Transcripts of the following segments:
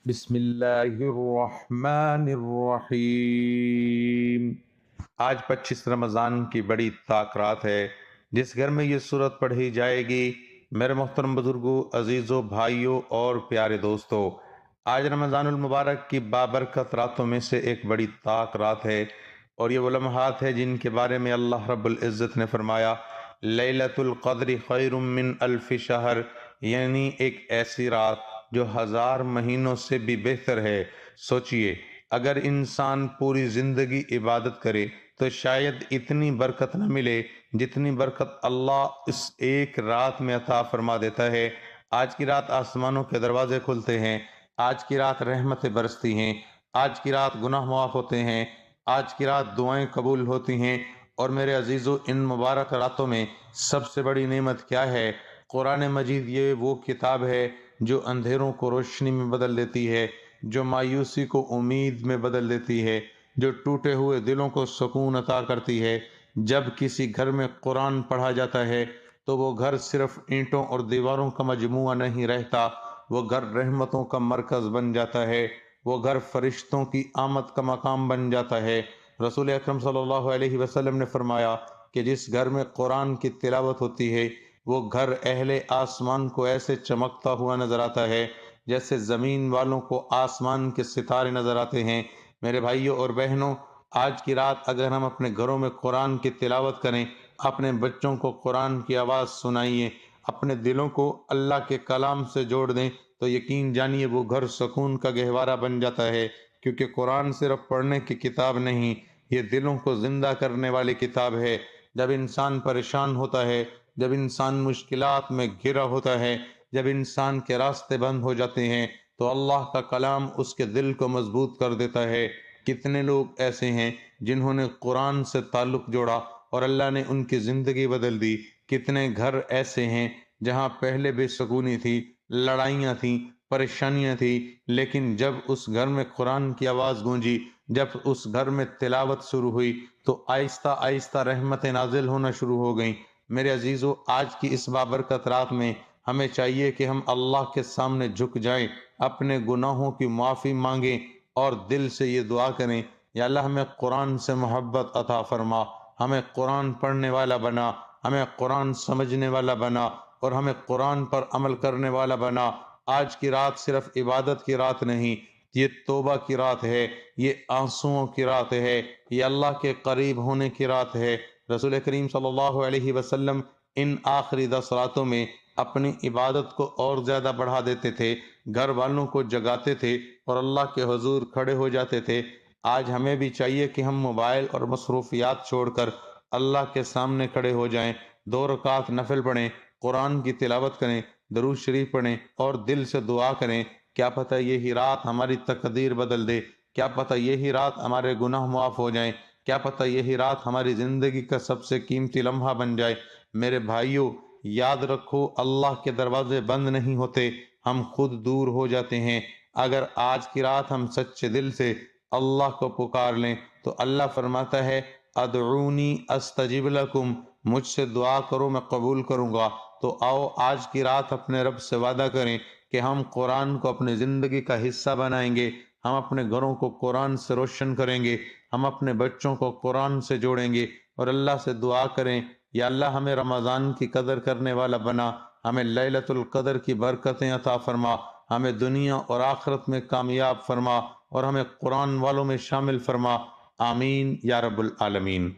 بسم اللہ الرحمن الرحیم۔ آج 25 رمضان کی بڑی طاق رات ہے جس گھر میں یہ صورت پڑھی جائے گی۔ میرے محترم بزرگوں، عزیزوں، بھائیوں اور پیارے دوستوں، آج رمضان المبارک کی بابرکت راتوں میں سے ایک بڑی طاق رات ہے، اور یہ وہ لمحات ہے جن کے بارے میں اللہ رب العزت نے فرمایا لیلۃ القدر خیر من الف شہر، یعنی ایک ایسی رات جو 1000 مہینوں سے بھی بہتر ہے۔ سوچئے، اگر انسان پوری زندگی عبادت کرے تو شاید اتنی برکت نہ ملے جتنی برکت اللہ اس ایک رات میں عطا فرما دیتا ہے۔ آج کی رات آسمانوں کے دروازے کھلتے ہیں، آج کی رات رحمتیں برستی ہیں، آج کی رات گناہ معاف ہوتے ہیں، آج کی رات دعائیں قبول ہوتی ہیں۔ اور میرے عزیزو، ان مبارک راتوں میں سب سے بڑی نعمت کیا ہے؟ قرآن مجید یہ وہ کتاب ہے جو اندھیروں کو روشنی میں بدل دیتی ہے، جو مایوسی کو امید میں بدل دیتی ہے، جو ٹوٹے ہوئے دلوں کو سکون عطا کرتی ہے۔ جب کسی گھر میں قرآن پڑھا جاتا ہے تو وہ گھر صرف اینٹوں اور دیواروں کا مجموعہ نہیں رہتا، وہ گھر رحمتوں کا مرکز بن جاتا ہے، وہ گھر فرشتوں کی آمد کا مقام بن جاتا ہے۔ رسول اکرم صلی اللہ علیہ وسلم نے فرمایا کہ جس گھر میں قرآن کی تلاوت ہوتی ہے وہ گھر اہل آسمان کو ایسے چمکتا ہوا نظر آتا ہے جیسے زمین والوں کو آسمان کے ستارے نظر آتے ہیں۔ میرے بھائیوں اور بہنوں، آج کی رات اگر ہم اپنے گھروں میں قرآن کی تلاوت کریں، اپنے بچوں کو قرآن کی آواز سنائیے، اپنے دلوں کو اللہ کے کلام سے جوڑ دیں، تو یقین جانیے وہ گھر سکون کا گہوارہ بن جاتا ہے، کیونکہ قرآن صرف پڑھنے کی کتاب نہیں، یہ دلوں کو زندہ کرنے والی کتاب ہے۔ جب انسان پریشان ہوتا ہے، جب انسان مشکلات میں گھرا ہوتا ہے، جب انسان کے راستے بند ہو جاتے ہیں، تو اللہ کا کلام اس کے دل کو مضبوط کر دیتا ہے۔ کتنے لوگ ایسے ہیں جنہوں نے قرآن سے تعلق جوڑا اور اللہ نے ان کی زندگی بدل دی۔ کتنے گھر ایسے ہیں جہاں پہلے بے سکونی تھی، لڑائیاں تھیں، پریشانیاں تھیں، لیکن جب اس گھر میں قرآن کی آواز گونجی، جب اس گھر میں تلاوت شروع ہوئی، تو آہستہ آہستہ رحمتیں نازل ہونا شروع ہو گئیں۔ میرے عزیزو، آج کی اس بابرکت رات میں ہمیں چاہیے کہ ہم اللہ کے سامنے جھک جائیں، اپنے گناہوں کی معافی مانگیں اور دل سے یہ دعا کریں، یا اللہ ہمیں قرآن سے محبت عطا فرما، ہمیں قرآن پڑھنے والا بنا، ہمیں قرآن سمجھنے والا بنا، اور ہمیں قرآن پر عمل کرنے والا بنا۔ آج کی رات صرف عبادت کی رات نہیں، یہ توبہ کی رات ہے، یہ آنسوؤں کی رات ہے، یہ اللہ کے قریب ہونے کی رات ہے۔ رسول کریم صلی اللہ علیہ وسلم ان آخری 10 راتوں میں اپنی عبادت کو اور زیادہ بڑھا دیتے تھے، گھر والوں کو جگاتے تھے اور اللہ کے حضور کھڑے ہو جاتے تھے۔ آج ہمیں بھی چاہیے کہ ہم موبائل اور مصروفیات چھوڑ کر اللہ کے سامنے کھڑے ہو جائیں، 2 رکعت نفل پڑھیں، قرآن کی تلاوت کریں، درود شریف پڑھیں اور دل سے دعا کریں۔ کیا پتہ یہی رات ہماری تقدیر بدل دے، کیا پتہ یہی رات ہمارے گناہ معاف ہو جائیں، کیا پتہ یہی رات ہماری زندگی کا سب سے قیمتی لمحہ بن جائے۔ میرے بھائیوں، یاد رکھو، اللہ کے دروازے بند نہیں ہوتے، ہم خود دور ہو جاتے ہیں۔ اگر آج کی رات ہم سچے دل سے اللہ کو پکار لیں تو اللہ فرماتا ہے ادعونی استجب لکم، مجھ سے دعا کرو میں قبول کروں گا۔ تو آؤ آج کی رات اپنے رب سے وعدہ کریں کہ ہم قرآن کو اپنی زندگی کا حصہ بنائیں گے، ہم اپنے گھروں کو قرآن سے روشن کریں گے، ہم اپنے بچوں کو قرآن سے جوڑیں گے، اور اللہ سے دعا کریں یا اللہ ہمیں رمضان کی قدر کرنے والا بنا، ہمیں لیلۃ القدر کی برکتیں عطا فرما، ہمیں دنیا اور آخرت میں کامیاب فرما، اور ہمیں قرآن والوں میں شامل فرما۔ آمین یا رب العالمین۔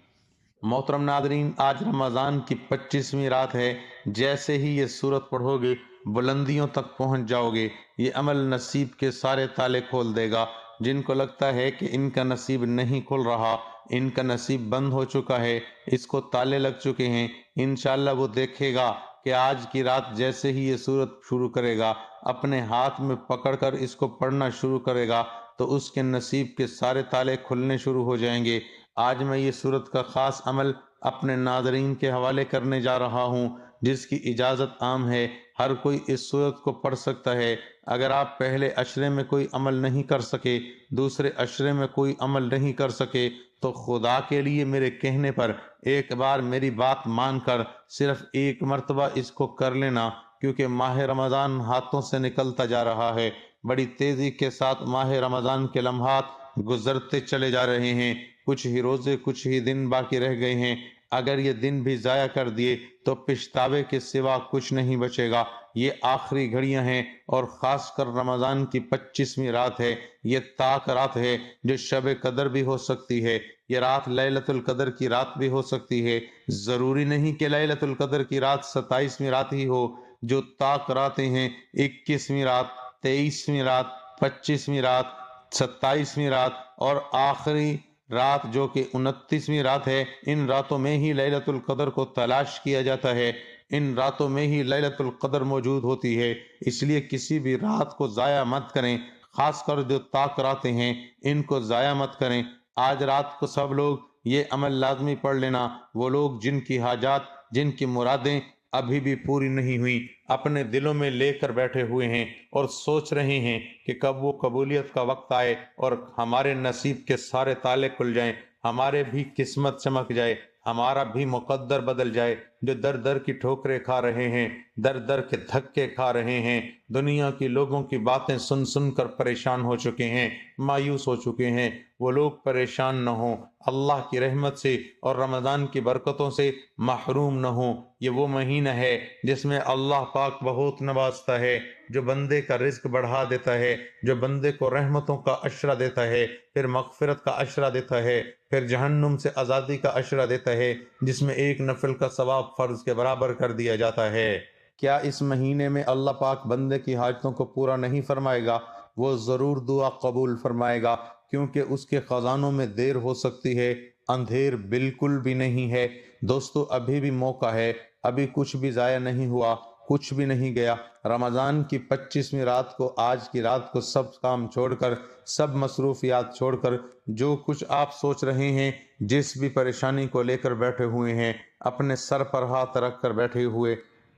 محترم ناظرین، آج رمضان کی 25ویں رات ہے۔ جیسے ہی یہ سورت پڑھو گے بلندیوں تک پہنچ جاؤ گے۔ یہ عمل نصیب کے سارے تالے کھول دے گا۔ جن کو لگتا ہے کہ ان کا نصیب نہیں کھل رہا، ان کا نصیب بند ہو چکا ہے، اس کو تالے لگ چکے ہیں، انشاءاللہ وہ دیکھے گا کہ آج کی رات جیسے ہی یہ سورت شروع کرے گا، اپنے ہاتھ میں پکڑ کر اس کو پڑھنا شروع کرے گا، تو اس کے نصیب کے سارے تالے کھلنے شروع ہو جائیں گے۔ آج میں یہ سورت کا خاص عمل اپنے ناظرین کے حوالے کرنے جا رہا ہوں، جس کی اجازت عام ہے، ہر کوئی اس سورت کو پڑھ سکتا ہے۔ اگر آپ پہلے عشرے میں کوئی عمل نہیں کر سکے، دوسرے عشرے میں کوئی عمل نہیں کر سکے، تو خدا کے لیے میرے کہنے پر ایک بار میری بات مان کر صرف ایک مرتبہ اس کو کر لینا، کیونکہ ماہ رمضان ہاتھوں سے نکلتا جا رہا ہے۔ بڑی تیزی کے ساتھ ماہ رمضان کے لمحات گزرتے چلے جا رہے ہیں۔ کچھ ہی روزے، کچھ ہی دن باقی رہ گئے ہیں۔ اگر یہ دن بھی ضائع کر دیے تو پچھتاوے کے سوا کچھ نہیں بچے گا۔ یہ آخری گھڑیاں ہیں، اور خاص کر رمضان کی 25ویں رات ہے۔ یہ تاک رات ہے جو شب قدر بھی ہو سکتی ہے۔ یہ رات لیلۃ القدر کی رات بھی ہو سکتی ہے۔ ضروری نہیں کہ لیلۃ القدر کی رات 27ویں رات ہی ہو۔ جو تاک راتیں ہیں، 21ویں رات، 23ویں رات، 25ویں رات، 27ویں رات اور آخری رات جو کہ 29ویں رات ہے، ان راتوں میں ہی لیلۃ القدر کو تلاش کیا جاتا ہے۔ ان راتوں میں ہی لیلۃ القدر موجود ہوتی ہے۔ اس لیے کسی بھی رات کو ضائع مت کریں، خاص کر جو تاک راتیں ہیں ان کو ضائع مت کریں۔ آج رات کو سب لوگ یہ عمل لازمی پڑھ لینا۔ وہ لوگ جن کی حاجات، جن کی مرادیں ابھی بھی پوری نہیں ہوئی، اپنے دلوں میں لے کر بیٹھے ہوئے ہیں اور سوچ رہے ہیں کہ کب وہ قبولیت کا وقت آئے اور ہمارے نصیب کے سارے تالے کھل جائیں، ہمارے بھی قسمت چمک جائے، ہمارا بھی مقدر بدل جائے۔ جو در در کی ٹھوکریں کھا رہے ہیں، در در کے دھکے کھا رہے ہیں، دنیا کی لوگوں کی باتیں سن سن کر پریشان ہو چکے ہیں، مایوس ہو چکے ہیں، وہ لوگ پریشان نہ ہوں، اللہ کی رحمت سے اور رمضان کی برکتوں سے محروم نہ ہوں۔ یہ وہ مہینہ ہے جس میں اللہ پاک بہت نوازتا ہے، جو بندے کا رزق بڑھا دیتا ہے، جو بندے کو رحمتوں کا عشرہ دیتا ہے، پھر مغفرت کا عشرہ دیتا ہے، پھر جہنم سے آزادی کا عشرہ دیتا ہے، جس میں ایک نفل کا ثواب فرض کے برابر کر دیا جاتا ہے۔ کیا اس مہینے میں اللہ پاک بندے کی حاجتوں کو پورا نہیں فرمائے گا؟ وہ ضرور دعا قبول فرمائے گا، کیونکہ اس کے خزانوں میں دیر ہو سکتی ہے، اندھیر بالکل بھی نہیں ہے۔ دوستو، ابھی بھی موقع ہے، ابھی کچھ بھی ضائع نہیں ہوا، کچھ بھی نہیں گیا۔ رمضان کی 25ویں رات کو، آج کی رات کو سب کام چھوڑ کر، سب مصروفیات چھوڑ کر، جو کچھ آپ سوچ رہے ہیں، جس بھی پریشانی کو لے کر بیٹھے ہوئے ہیں، اپنے سر پر ہاتھ رکھ کر بیٹھے ہوئے،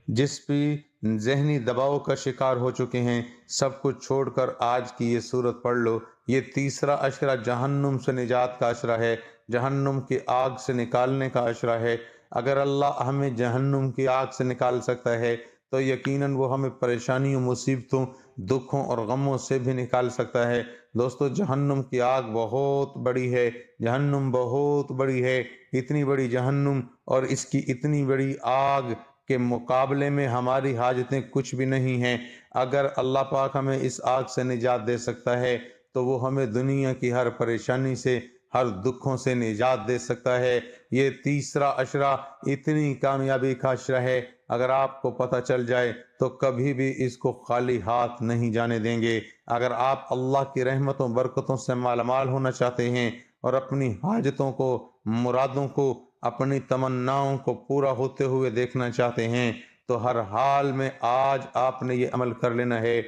جس بھی ذہنی دباؤ کا شکار ہو چکے ہیں، سب کچھ چھوڑ کر آج کی یہ سورت پڑھ لو۔ یہ تیسرا عشرہ جہنم سے نجات کا عشرہ ہے، جہنم کی آگ سے نکالنے کا عشرہ ہے۔ اگر اللہ ہمیں جہنم کی آگ سے نکال سکتا ہے تو یقیناً وہ ہمیں پریشانیوں، مصیبتوں، دکھوں اور غموں سے بھی نکال سکتا ہے۔ دوستو، جہنم کی آگ بہت بڑی ہے، جہنم بہت بڑی ہے، اتنی بڑی جہنم اور اس کی اتنی بڑی آگ کے مقابلے میں ہماری حاجتیں کچھ بھی نہیں ہیں۔ اگر اللہ پاک ہمیں اس آگ سے نجات دے سکتا ہے تو وہ ہمیں دنیا کی ہر پریشانی سے، ہر دکھوں سے نجات دے سکتا ہے۔ یہ تیسرا عشرہ اتنی کامیابی کا عشرہ ہے، اگر آپ کو پتہ چل جائے تو کبھی بھی اس کو خالی ہاتھ نہیں جانے دیں گے۔ اگر آپ اللہ کی رحمتوں برکتوں سے مالا مال ہونا چاہتے ہیں اور اپنی حاجتوں کو، مرادوں کو، اپنی تمناؤں کو پورا ہوتے ہوئے دیکھنا چاہتے ہیں، تو ہر حال میں آج آپ نے یہ عمل کر لینا ہے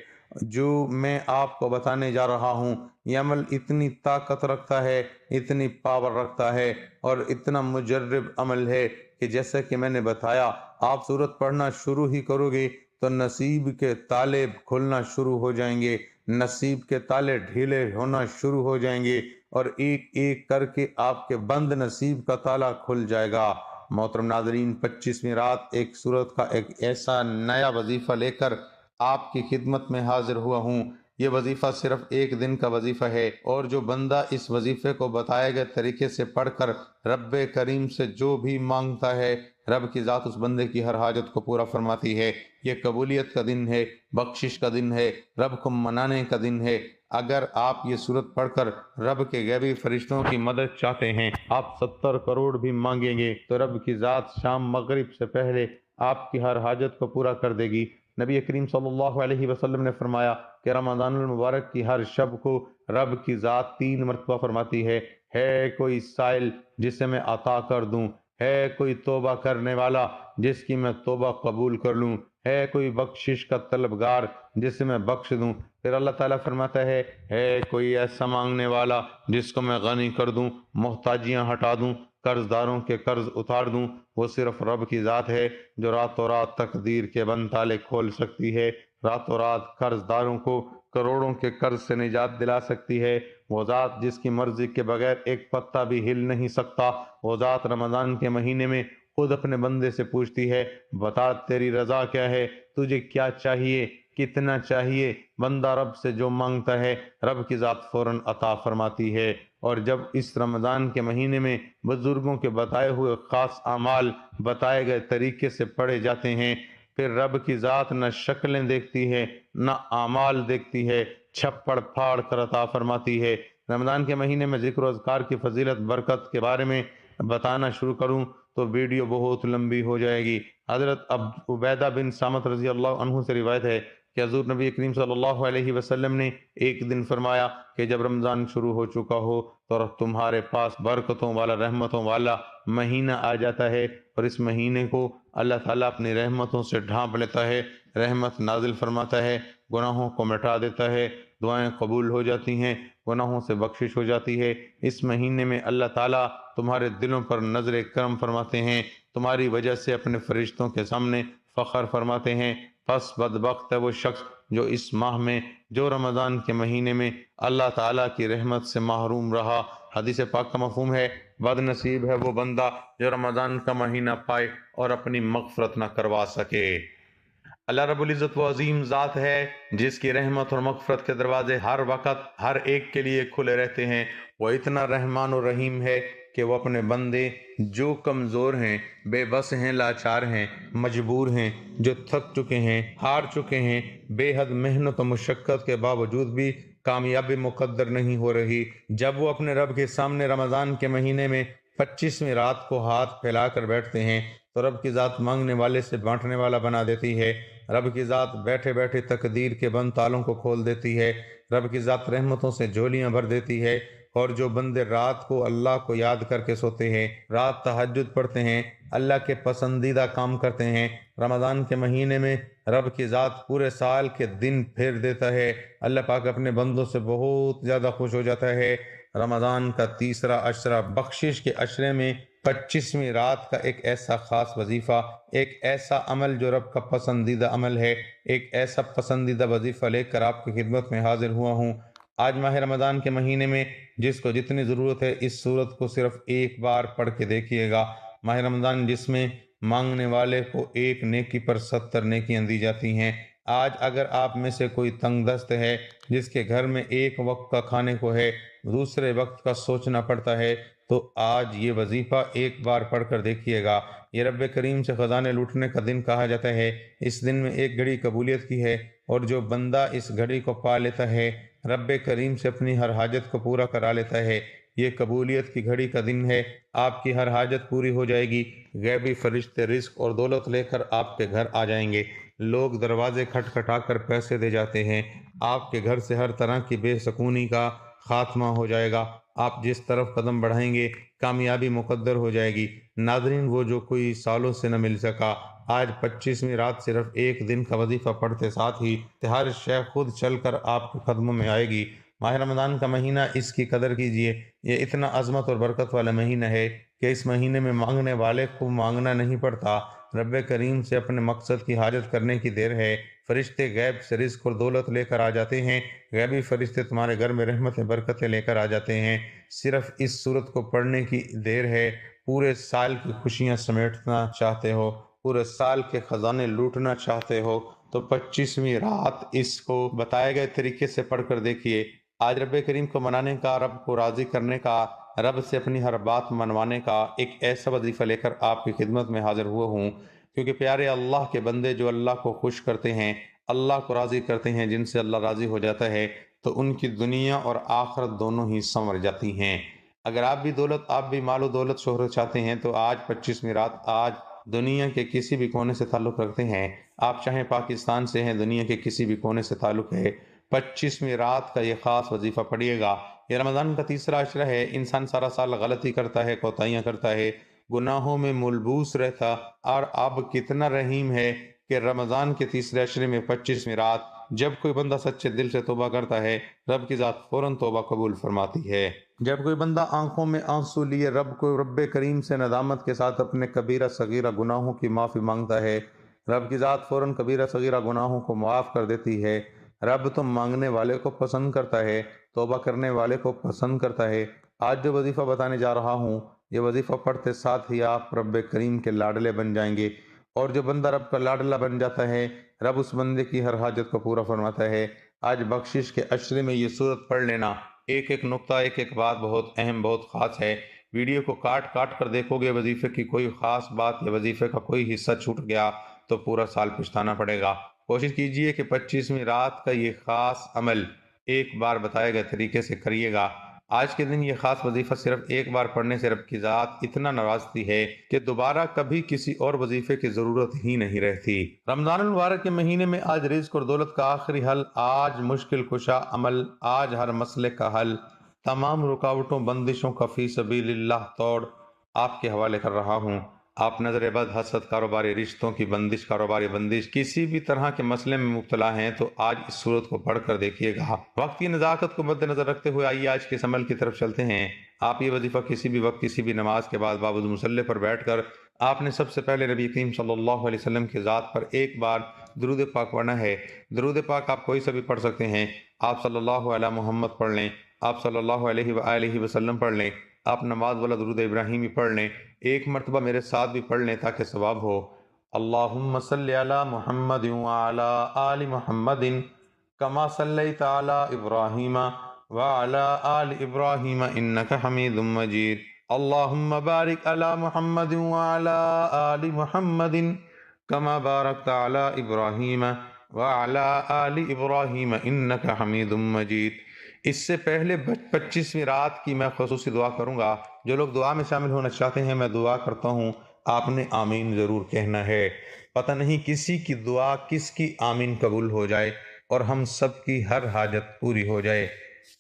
جو میں آپ کو بتانے جا رہا ہوں۔ یہ عمل اتنی طاقت رکھتا ہے، اتنی پاور رکھتا ہے اور اتنا مجرب عمل ہے کہ جیسا کہ میں نے بتایا، آپ سورت پڑھنا شروع ہی کرو گے تو نصیب کے تالے کھلنا شروع ہو جائیں گے، نصیب کے تالے ڈھیلے ہونا شروع ہو جائیں گے اور ایک ایک کر کے آپ کے بند نصیب کا تالا کھل جائے گا۔ محترم ناظرین، 25ویں رات ایک سورت کا ایک ایسا نیا وظیفہ لے کر آپ کی خدمت میں حاضر ہوا ہوں۔ یہ وظیفہ صرف ایک دن کا وظیفہ ہے، اور جو بندہ اس وظیفے کو بتائے گئے طریقے سے پڑھ کر رب کریم سے جو بھی مانگتا ہے، رب کی ذات اس بندے کی ہر حاجت کو پورا فرماتی ہے۔ یہ قبولیت کا دن ہے، بخشش کا دن ہے، رب کو منانے کا دن ہے۔ اگر آپ یہ سورت پڑھ کر رب کے غیبی فرشتوں کی مدد چاہتے ہیں، آپ 70 کروڑ بھی مانگیں گے تو رب کی ذات شام مغرب سے پہلے آپ کی ہر حاجت کو پورا کر دے گی۔ نبی کریم صلی اللہ علیہ وسلم نے فرمایا کہ رمضان المبارک کی ہر شب کو رب کی ذات 3 مرتبہ فرماتی ہے کوئی سائل جسے میں عطا کر دوں، ہے کوئی توبہ کرنے والا جس کی میں توبہ قبول کر لوں، ہے کوئی بخشش کا طلبگار جسے میں بخش دوں۔ پھر اللہ تعالیٰ فرماتا ہے کوئی ایسا مانگنے والا جس کو میں غنی کر دوں، محتاجیاں ہٹا دوں، قرض داروں کے قرض اتار دوں۔ وہ صرف رب کی ذات ہے جو راتوں رات تقدیر کے بند تالے کھول سکتی ہے، راتوں رات قرض داروں کو کروڑوں کے قرض سے نجات دلا سکتی ہے۔ وہ ذات جس کی مرضی کے بغیر ایک پتہ بھی ہل نہیں سکتا۔ وہ ذات رمضان کے مہینے میں خود اپنے بندے سے پوچھتی ہے، بتا تیری رضا کیا ہے، تجھے کیا چاہیے، کتنا چاہیے بندہ رب سے جو مانگتا ہے رب کی ذات فوراً عطا فرماتی ہے۔ اور جب اس رمضان کے مہینے میں بزرگوں کے بتائے ہوئے خاص اعمال بتائے گئے طریقے سے پڑھے جاتے ہیں، پھر رب کی ذات نہ شکلیں دیکھتی ہے نہ اعمال دیکھتی ہے، چھپڑ پھاڑ کر عطا فرماتی ہے۔ رمضان کے مہینے میں ذکر و اذکار کی فضیلت برکت کے بارے میں بتانا شروع کروں تو ویڈیو بہت لمبی ہو جائے گی۔ حضرت عبیدہ بن سامت رضی اللہ عنہ سے روایت ہے کہ حضور نبی کریم صلی اللہ علیہ وسلم نے ایک دن فرمایا کہ جب رمضان شروع ہو چکا ہو تو تمہارے پاس برکتوں والا رحمتوں والا مہینہ آ جاتا ہے، اور اس مہینے کو اللہ تعالیٰ اپنی رحمتوں سے ڈھانپ لیتا ہے، رحمت نازل فرماتا ہے، گناہوں کو مٹا دیتا ہے، دعائیں قبول ہو جاتی ہیں، گناہوں سے بخشش ہو جاتی ہے۔ اس مہینے میں اللہ تعالیٰ تمہارے دلوں پر نظر کرم فرماتے ہیں، تمہاری وجہ سے اپنے فرشتوں کے سامنے فخر فرماتے ہیں۔ پس بدبخت ہے وہ شخص جو اس ماہ میں، جو رمضان کے مہینے میں اللہ تعالیٰ کی رحمت سے محروم رہا۔ حدیث پاک کا مفہوم ہے، بد نصیب ہے وہ بندہ جو رمضان کا مہینہ پائے اور اپنی مغفرت نہ کروا سکے۔ اللہ رب العزت وہ عظیم ذات ہے جس کی رحمت اور مغفرت کے دروازے ہر وقت ہر ایک کے لیے کھلے رہتے ہیں۔ وہ اتنا رحمان و رحیم ہے کہ وہ اپنے بندے جو کمزور ہیں، بے بس ہیں، لاچار ہیں، مجبور ہیں، جو تھک چکے ہیں، ہار چکے ہیں، بے حد محنت و مشقت کے باوجود بھی کامیابی مقدر نہیں ہو رہی، جب وہ اپنے رب کے سامنے رمضان کے مہینے میں 25ویں رات کو ہاتھ پھیلا کر بیٹھتے ہیں تو رب کی ذات مانگنے والے سے بانٹنے والا بنا دیتی ہے۔ رب کی ذات بیٹھے بیٹھے تقدیر کے بند تالوں کو کھول دیتی ہے۔ رب کی ذات رحمتوں سے جھولیاں بھر دیتی ہے۔ اور جو بندے رات کو اللہ کو یاد کر کے سوتے ہیں، رات تہجد پڑھتے ہیں، اللہ کے پسندیدہ کام کرتے ہیں، رمضان کے مہینے میں رب کی ذات پورے سال کے دن پھیر دیتا ہے۔ اللہ پاک اپنے بندوں سے بہت زیادہ خوش ہو جاتا ہے۔ رمضان کا تیسرا عشرہ بخشش کے عشرے میں 25ویں رات کا ایک ایسا خاص وظیفہ، ایک ایسا عمل جو رب کا پسندیدہ عمل ہے، ایک ایسا پسندیدہ وظیفہ لے کر آپ کی خدمت میں حاضر ہوا ہوں۔ آج ماہ رمضان کے مہینے میں جس کو جتنی ضرورت ہے اس صورت کو صرف ایک بار پڑھ کے دیکھیے گا۔ ماہ رمضان جس میں مانگنے والے کو ایک نیکی پر 70 نیکیاں دی جاتی ہیں۔ آج اگر آپ میں سے کوئی تنگ دست ہے جس کے گھر میں ایک وقت کا کھانے کو ہے، دوسرے وقت کا سوچنا پڑتا ہے، تو آج یہ وظیفہ ایک بار پڑھ کر دیکھیے گا۔ یہ رب کریم سے خزانے لوٹنے کا دن کہا جاتا ہے۔ اس دن میں ایک گھڑی قبولیت کی ہے، اور جو بندہ اس گھڑی کو پا لیتا ہے رب کریم سے اپنی ہر حاجت کو پورا کرا لیتا ہے۔ یہ قبولیت کی گھڑی کا دن ہے، آپ کی ہر حاجت پوری ہو جائے گی، غیبی فرشتے رزق اور دولت لے کر آپ کے گھر آ جائیں گے، لوگ دروازے کھٹکھٹا کر پیسے دے جاتے ہیں، آپ کے گھر سے ہر طرح کی بے سکونی کا خاتمہ ہو جائے گا، آپ جس طرف قدم بڑھائیں گے کامیابی مقدر ہو جائے گی۔ ناظرین، وہ جو کوئی سالوں سے نہ مل سکا، آج 25ویں رات صرف ایک دن کا وظیفہ پڑھتے ساتھ ہی ہر شے خود چل کر آپ کے قدموں میں آئے گی۔ ماہ رمضان کا مہینہ، اس کی قدر کیجئے۔ یہ اتنا عظمت اور برکت والا مہینہ ہے کہ اس مہینے میں مانگنے والے کو مانگنا نہیں پڑتا، رب کریم سے اپنے مقصد کی حاجت کرنے کی دیر ہے۔ فرشتے غیب سے رزق اور دولت لے کر آ جاتے ہیں، غیبی فرشتے تمہارے گھر میں رحمتیں برکتیں لے کر آ جاتے ہیں۔ صرف اس صورت کو پڑھنے کی دیر ہے۔ پورے سال کی خوشیاں سمیٹنا چاہتے ہو، پورے سال کے خزانے لوٹنا چاہتے ہو تو 25ویں رات اس کو بتائے گئے طریقے سے پڑھ کر دیکھیے۔ آج رب کریم کو منانے کا، رب کو راضی کرنے کا، رب سے اپنی ہر بات منوانے کا ایک ایسا وظیفہ لے کر آپ کی خدمت میں حاضر ہوا ہوں، کیونکہ پیارے اللہ کے بندے جو اللہ کو خوش کرتے ہیں، اللہ کو راضی کرتے ہیں، جن سے اللہ راضی ہو جاتا ہے تو ان کی دنیا اور آخرت دونوں ہی سنور جاتی ہیں۔ اگر آپ بھی دولت، آپ بھی مال و دولت شہرت چاہتے ہیں تو آج 25ویں رات، آج دنیا کے کسی بھی کونے سے تعلق رکھتے ہیں، آپ چاہیں پاکستان سے ہیں، دنیا کے کسی بھی کونے سے تعلق ہے، 25ویں رات کا یہ خاص وظیفہ پڑھیے گا۔ یہ رمضان کا تیسرا عشرہ ہے۔ انسان سارا سال غلطی کرتا ہے، کوتاہیاں کرتا ہے، گناہوں میں ملبوس رہتا، اور اب کتنا رحیم ہے کہ رمضان کے تیسرے عشرے میں 25ویں رات جب کوئی بندہ سچے دل سے توبہ کرتا ہے، رب کی ذات فوراً توبہ قبول فرماتی ہے۔ جب کوئی بندہ آنکھوں میں آنسو لیے رب کریم سے ندامت کے ساتھ اپنے کبیرہ صغیرہ گناہوں کی معافی مانگتا ہے، رب کی ذات فوراً کبیرہ صغیرہ گناہوں کو معاف کر دیتی ہے۔ رب تو مانگنے والے کو پسند کرتا ہے، توبہ کرنے والے کو پسند کرتا ہے۔ آج جو وظیفہ بتانے جا رہا ہوں، یہ وظیفہ پڑھتے ساتھ ہی آپ رب کریم کے لاڈلے بن جائیں گے، اور جو بندہ رب کا لاڈلا بن جاتا ہے رب اس بندے کی ہر حاجت کو پورا فرماتا ہے۔ آج بخشش کے عشرے میں یہ صورت پڑھ لینا، ایک ایک نقطہ ایک ایک بات بہت اہم بہت خاص ہے۔ ویڈیو کو کاٹ کاٹ کر دیکھو گے، وظیفے کی کوئی خاص بات یا وظیفے کا کوئی حصہ چھوٹ گیا تو پورا سال پچھتانا پڑے گا۔ کوشش کیجئے کہ 25ویں رات کا یہ خاص عمل ایک بار بتائے گئے طریقے سے کریے گا۔ آج کے دن یہ خاص وظیفہ صرف ایک بار پڑھنے سے رب کی ذات اتنا نوازتی ہے کہ دوبارہ کبھی کسی اور وظیفے کی ضرورت ہی نہیں رہتی۔ رمضان المبارک کے مہینے میں آج رزق اور دولت کا آخری حل، آج مشکل کشا عمل، آج ہر مسئلے کا حل، تمام رکاوٹوں بندشوں کا فی سبیل اللہ توڑ آپ کے حوالے کر رہا ہوں۔ آپ نظر بد، حسد، کاروباری رشتوں کی بندش، کاروباری بندش، کسی بھی طرح کے مسئلے میں مبتلا ہیں تو آج اس صورت کو پڑھ کر دیکھیے گا۔ وقت کی نزاکت کو مد نظر رکھتے ہوئے آئیے آج کے اس عمل کی طرف چلتے ہیں۔ آپ یہ وظیفہ کسی بھی وقت کسی بھی نماز کے بعد بابود مصلی پر بیٹھ کر آپ نے سب سے پہلے نبی کریم صلی اللہ علیہ وسلم کی ذات پر ایک بار درود پاک پڑھنا ہے۔ درود پاک آپ کوئی سا بھی پڑھ سکتے ہیں۔ آپ صلی اللہ علیہ محمد پڑھ لیں، آپ صلی اللہ علیہ وآلہ وسلم پڑھ لیں، آپ نماز والا درود ابراہیمی پڑھ لیں، ایک مرتبہ میرے ساتھ بھی پڑھ لیں تاکہ ثواب ہو۔ اللہم صلی علی محمد وعلی آل محمد کما صلیت علی ابراہیم وعلی آل ابراہیم انک حمید مجید۔ اللہم بارک علی محمد وعلی آل محمد کما بارکت علی ابراہیم وعلی آل ابراہیم انک حمید مجید۔ اس سے پہلے 25ویں رات کی میں خصوصی دعا کروں گا۔ جو لوگ دعا میں شامل ہونا چاہتے ہیں میں دعا کرتا ہوں، آپ نے آمین ضرور کہنا ہے۔ پتہ نہیں کسی کی دعا کس کی آمین قبول ہو جائے اور ہم سب کی ہر حاجت پوری ہو جائے۔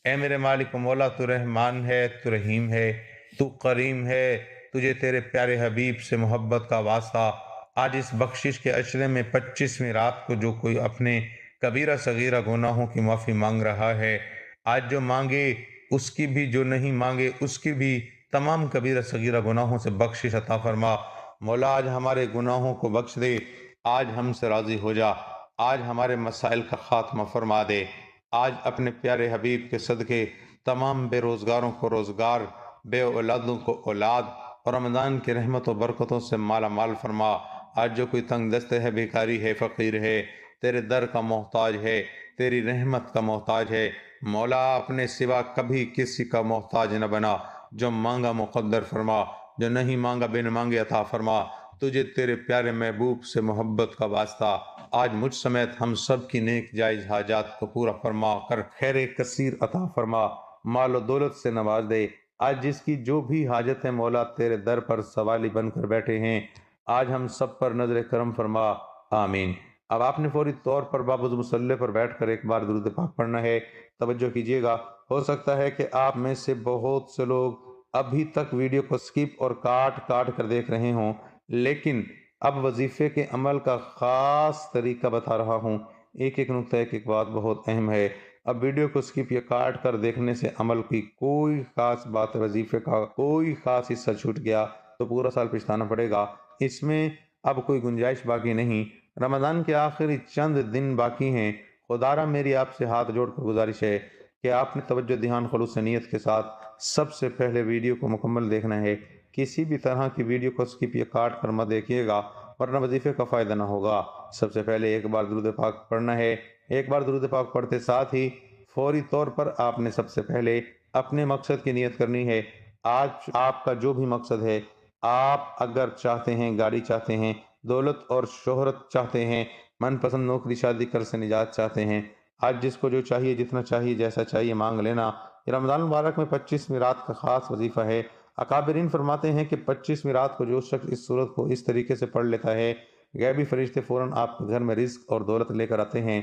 اے میرے مالک و مولا، تو رحمان ہے، تو رحیم ہے، تو کریم ہے، تجھے تیرے پیارے حبیب سے محبت کا واسطہ۔ آج اس بخشش کے عشرے میں 25ویں رات کو جو کوئی اپنے کبیرہ صغیرہ گناہوں کی معافی مانگ رہا ہے، آج جو مانگے اس کی بھی، جو نہیں مانگے اس کی بھی، تمام کبیرہ صغیرہ گناہوں سے بخشش عطا فرما۔ مولا آج ہمارے گناہوں کو بخش دے، آج ہم سے راضی ہو جا، آج ہمارے مسائل کا خاتمہ فرما دے۔ آج اپنے پیارے حبیب کے صدقے تمام بے روزگاروں کو روزگار، بے اولادوں کو اولاد، اور رمضان کی رحمت و برکتوں سے مالا مال فرما۔ آج جو کوئی تنگ دست ہے، بیکاری ہے، فقیر ہے، تیرے در کا محتاج ہے، تیری رحمت کا محتاج ہے، مولا اپنے سوا کبھی کسی کا محتاج نہ بنا۔ جو مانگا مقدر فرما، جو نہیں مانگا بن مانگے عطا فرما۔ تجھے تیرے پیارے محبوب سے محبت کا واسطہ آج مجھ سمیت ہم سب کی نیک جائز حاجات کو پورا فرما کر خیر کثیر عطا فرما، مال و دولت سے نواز دے۔ آج جس کی جو بھی حاجت ہے مولا تیرے در پر سوالی بن کر بیٹھے ہیں، آج ہم سب پر نظر کرم فرما، آمین۔ اب آپ نے فوری طور پر بابود مصلی پر بیٹھ کر ایک بار درود پاک پڑھنا ہے۔ توجہ کیجئے گا، ہو سکتا ہے کہ آپ میں سے بہت سے لوگ ابھی تک ویڈیو کو سکپ اور کاٹ کاٹ کر دیکھ رہے ہوں، لیکن اب وظیفے کے عمل کا خاص طریقہ بتا رہا ہوں۔ ایک ایک نقطہ ایک ایک بات بہت اہم ہے۔ اب ویڈیو کو سکپ یا کاٹ کر دیکھنے سے عمل کی کوئی خاص بات، وظیفے کا کوئی خاص حصہ چھوٹ گیا تو پورا سال پچھتانا پڑے گا۔ اس میں اب کوئی گنجائش باقی نہیں۔ رمضان کے آخری چند دن باقی ہیں۔ خدارا میری آپ سے ہاتھ جوڑ کر گزارش ہے کہ آپ نے توجہ دھیان خلوص نیت کے ساتھ سب سے پہلے ویڈیو کو مکمل دیکھنا ہے۔ کسی بھی طرح کی ویڈیو کو سکپ یا کاٹ کر مت دیکھیے گا ورنہ وظیفے کا فائدہ نہ ہوگا۔ سب سے پہلے ایک بار درود پاک پڑھنا ہے۔ ایک بار درود پاک پڑھتے ساتھ ہی فوری طور پر آپ نے سب سے پہلے اپنے مقصد کی نیت کرنی ہے۔ آج آپ کا جو بھی مقصد ہے، آپ اگر چاہتے ہیں، گاڑی چاہتے ہیں، دولت اور شہرت چاہتے ہیں، من پسند نوکری شادی کر سے نجات چاہتے ہیں، آج جس کو جو چاہیے، جتنا چاہیے، جیسا چاہیے مانگ لینا۔ یہ رمضان مبارک میں 25ویں رات کا خاص وظیفہ ہے۔ اکابرین فرماتے ہیں کہ 25ویں رات کو جو شخص اس صورت کو اس طریقے سے پڑھ لیتا ہے، غیبی فرشتے فوراً آپ کے گھر میں رزق اور دولت لے کر آتے ہیں۔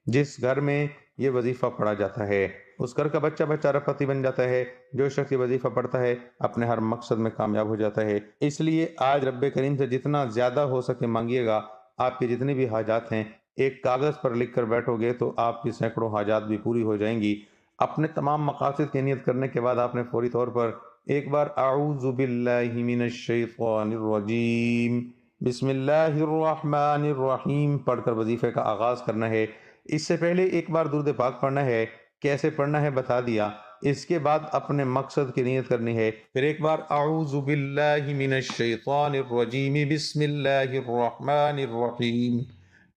جس گھر میں یہ وظیفہ پڑھا جاتا ہے اس گھر کا بچہ بچہ ربپتی بن جاتا ہے۔ جو شخص یہ وظیفہ پڑھتا ہے اپنے ہر مقصد میں کامیاب ہو جاتا ہے۔ اس لیے آج رب کریم سے جتنا زیادہ ہو سکے مانگیے گا۔ آپ کی جتنی بھی حاجات ہیں ایک کاغذ پر لکھ کر بیٹھو گے تو آپ کی سینکڑوں حاجات بھی پوری ہو جائیں گی۔ اپنے تمام مقاصد کی نیت کرنے کے بعد آپ نے فوری طور پر ایک بار اعوذ باللہ من الشیطان الرجیم بسم اللہ الرحمن الرحیم پڑھ کر وظیفے کا آغاز کرنا ہے۔ اس سے پہلے ایک بار درود پاک پڑھنا ہے۔ کیسے پڑھنا ہے بتا دیا۔ اس کے بعد اپنے مقصد کی نیت کرنی ہے۔ پھر ایک بار اعوذ باللہ من الشیطان الرجیم بسم اللہ الرحمن الرحیم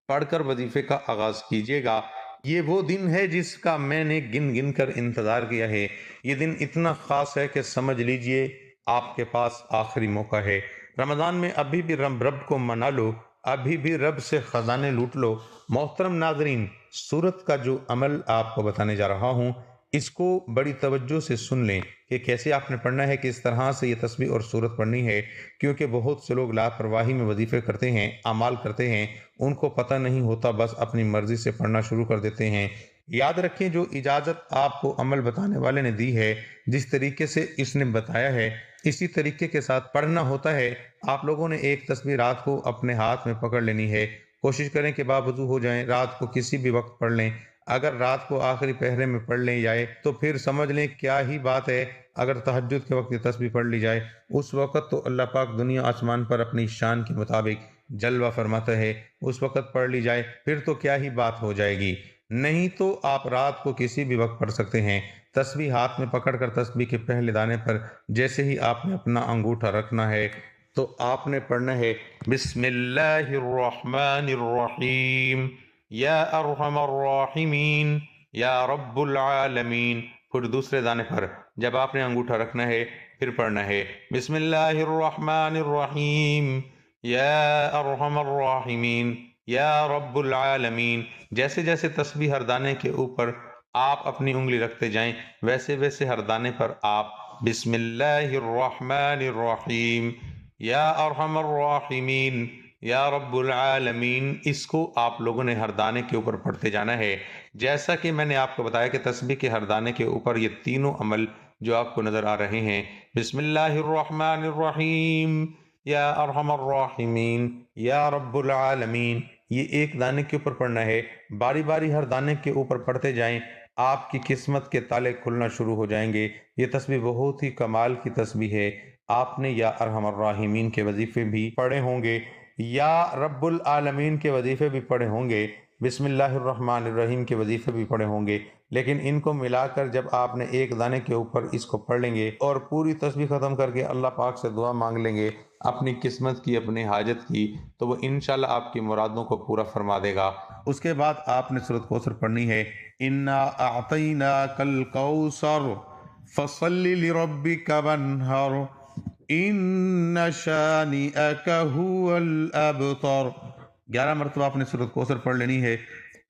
پڑھ کر وظیفے کا آغاز کیجیے گا۔ یہ وہ دن ہے جس کا میں نے گن گن کر انتظار کیا ہے۔ یہ دن اتنا خاص ہے کہ سمجھ لیجئے آپ کے پاس آخری موقع ہے۔ رمضان میں ابھی بھی رب کو منا لو، ابھی بھی رب سے خزانے لوٹ لو۔ محترم ناظرین، سورت کا جو عمل آپ کو بتانے جا رہا ہوں، اس کو بڑی توجہ سے سن لیں کہ کیسے آپ نے پڑھنا ہے، کس طرح سے یہ تسبیح اور سورت پڑھنی ہے، کیونکہ بہت سے لوگ لاپرواہی میں وظیفے کرتے ہیں، اعمال کرتے ہیں، ان کو پتہ نہیں ہوتا، بس اپنی مرضی سے پڑھنا شروع کر دیتے ہیں۔ یاد رکھیں، جو اجازت آپ کو عمل بتانے والے نے دی ہے، جس طریقے سے اس نے بتایا ہے، اسی طریقے کے ساتھ پڑھنا ہوتا ہے۔ آپ لوگوں نے ایک تسبیح رات کو اپنے ہاتھ میں پکڑ لینی ہے۔ کوشش کریں کہ باوضو ہو جائیں، رات کو کسی بھی وقت پڑھ لیں۔ اگر رات کو آخری پہرے میں پڑھ لیں جائے تو پھر سمجھ لیں کیا ہی بات ہے۔ اگر تہجد کے وقت یہ تسبیح پڑھ لی جائے، اس وقت تو اللہ پاک دنیا آسمان پر اپنی شان کے مطابق جلوہ فرماتا ہے، اس وقت پڑھ لی جائے پھر تو کیا ہی بات ہو جائے گی۔ نہیں تو آپ رات کو کسی بھی وقت پڑھ سکتے ہیں۔ تسبیح ہاتھ میں پکڑ کر تسبیح کے پہلے دانے پر جیسے ہی آپ نے اپنا انگوٹھا رکھنا ہے تو آپ نے پڑھنا ہے بسم اللہ الرحمن الرحیم یا ارحم الراحمین یا رب العالمین۔ پھر دوسرے دانے پر جب آپ نے انگوٹھا رکھنا ہے پھر پڑھنا ہے بسم اللہ الرحمن الرحیم یا ارحم الراحمین یا رب العالمین۔ جیسے جیسے تسبیح ہر دانے کے اوپر آپ اپنی انگلی رکھتے جائیں، ویسے ویسے ہر دانے پر آپ بسم اللہ الرحمن الرحیم یا ارحم الراحمین یا رب العالمین، اس کو آپ لوگوں نے ہر دانے کے اوپر پڑھتے جانا ہے۔ جیسا کہ میں نے آپ کو بتایا کہ تسبیح کے ہر دانے کے اوپر یہ تینوں عمل جو آپ کو نظر آ رہے ہیں، بسم اللہ الرحمن الرحیم یا ارحم الراحمین یا رب العالمین، یہ ایک دانے کے اوپر پڑھنا ہے۔ باری باری ہر دانے کے اوپر پڑھتے جائیں، آپ کی قسمت کے تالے کھلنا شروع ہو جائیں گے۔ یہ تسبیح بہت ہی کمال کی تسبیح ہے۔ آپ نے یا ارحم الراحمین کے وظیفے بھی پڑھے ہوں گے، یا رب العالمین کے وظیفے بھی پڑھے ہوں گے، بسم اللہ الرحمن الرحیم کے وظیفے بھی پڑھے ہوں گے، لیکن ان کو ملا کر جب آپ نے ایک دانے کے اوپر اس کو پڑھ لیں گے اور پوری تسبیح ختم کر کے اللہ پاک سے دعا مانگ لیں گے اپنی قسمت کی، اپنی حاجت کی، تو وہ انشاءاللہ آپ کی مرادوں کو پورا فرما دے گا۔ اس کے بعد آپ نے سورۃ کوثر پڑھنی ہے، انا اعطیناک الکوثر فصل لربک وانحر ان شانئک هو الابتر۔ 11 مرتبہ آپ نے سورۃ کوثر پڑھ لینی ہے۔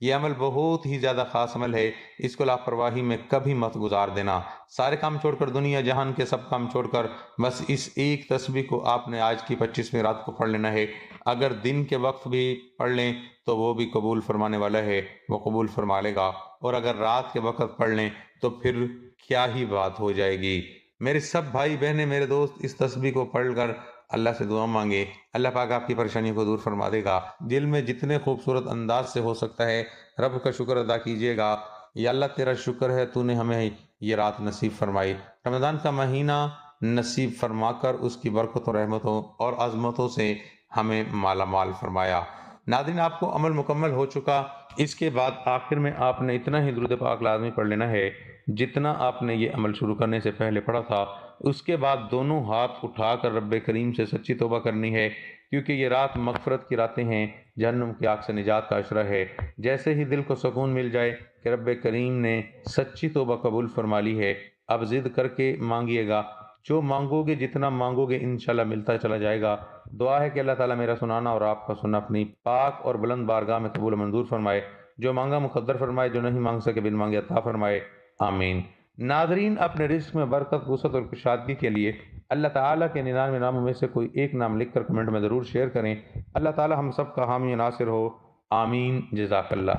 یہ عمل بہت ہی زیادہ خاص عمل ہے، اس کو لاپرواہی میں کبھی مت گزار دینا۔ سارے کام چھوڑ کر، دنیا جہان کے سب کام چھوڑ کر، بس اس ایک تسبیح کو آپ نے آج کی 25ویں رات کو پڑھ لینا ہے۔ اگر دن کے وقت بھی پڑھ لیں تو وہ بھی قبول فرمانے والا ہے، وہ قبول فرما لے گا، اور اگر رات کے وقت پڑھ لیں تو پھر کیا ہی بات ہو جائے گی۔ میرے سب بھائی بہنیں، میرے دوست، اس تسبیح کو پڑھ کر اللہ سے دعا مانگے، اللہ پاک آپ کی پریشانیوں کو دور فرما دے گا۔ دل میں جتنے خوبصورت انداز سے ہو سکتا ہے رب کا شکر ادا کیجیے گا۔ یا اللہ تیرا شکر ہے، تو نے ہمیں یہ رات نصیب فرمائی، رمضان کا مہینہ نصیب فرما کر اس کی برکتوں، رحمتوں اور عظمتوں سے ہمیں مالا مال فرمایا۔ ناظرین، آپ کو عمل مکمل ہو چکا۔ اس کے بعد آخر میں آپ نے اتنا ہی درود پاک لازمی پڑھ لینا ہے جتنا آپ نے یہ عمل شروع کرنے سے پہلے پڑھا تھا۔ اس کے بعد دونوں ہاتھ اٹھا کر رب کریم سے سچی توبہ کرنی ہے، کیونکہ یہ رات مغفرت کی راتیں ہیں، جہنم کی آگ سے نجات کا عشرہ ہے۔ جیسے ہی دل کو سکون مل جائے کہ رب کریم نے سچی توبہ قبول فرما لی ہے، اب ضد کر کے مانگیے گا، جو مانگو گے، جتنا مانگو گے انشاءاللہ ملتا چلا جائے گا۔ دعا ہے کہ اللہ تعالیٰ میرا سنانا اور آپ کا سننا اپنی پاک اور بلند بارگاہ میں قبول و منظور فرمائے، جو مانگا مقدر فرمائے، جو نہیں مانگ سکے بن مانگے عطا فرمائے، آمین۔ ناظرین، اپنے رزق میں برکت، وسعت اور کشادگی کے لیے اللہ تعالیٰ کے 99 ناموں میں سے کوئی ایک نام لکھ کر کمنٹ میں ضرور شیئر کریں۔ اللہ تعالیٰ ہم سب کا حامی و ناصر ہو، آمین۔ جزاک اللہ۔